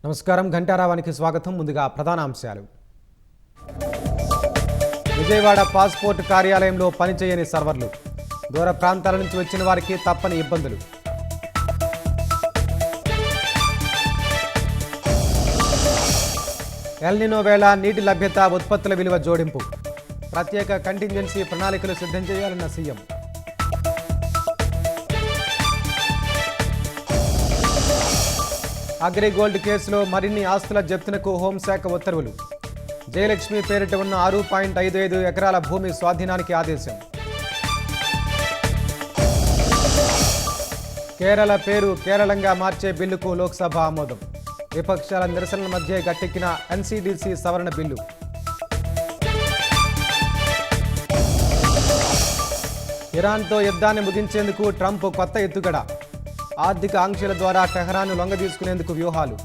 నమస్కారం ఘంటారావానికి స్వాగతం. ముందుగా ప్రధాన అంశాలు. విజయవాడ పాస్పోర్ట్ కార్యాలయంలో పనిచేయని సర్వర్లు, దూర ప్రాంతాల నుంచి వచ్చిన వారికి తప్పని ఇబ్బందులు. ఎల్నినో వేళ నీటి లభ్యత, ఉత్పత్తుల విలువ జోడింపు, ప్రత్యేక కంటింజెన్సీ ప్రణాళికలు సిద్ధం చేయాలన్న సీఎం. అగ్రిగోల్డ్ కేసులో మరిన్ని ఆస్తుల జప్తునకు హోంశాఖ ఉత్తర్వులు. జయలక్ష్మి పేరిట ఉన్న 6.55 ఎకరాల భూమి స్వాధీనానికి ఆదేశం. కేరళ పేరు కేరళంగా మార్చే బిల్లుకు లోక్సభ ఆమోదం. విపక్షాల నిరసనల మధ్య గట్టెక్కిన ఎన్సీడీసీ సవరణ బిల్లు. ఇరాన్తో యుద్ధాన్ని ముగించేందుకు ట్రంప్ కొత్త ఎత్తుగడ. ఆర్థిక ఆంక్షల ద్వారా టెహరాన్ను లొంగదీసుకునేందుకు వ్యూహాలు.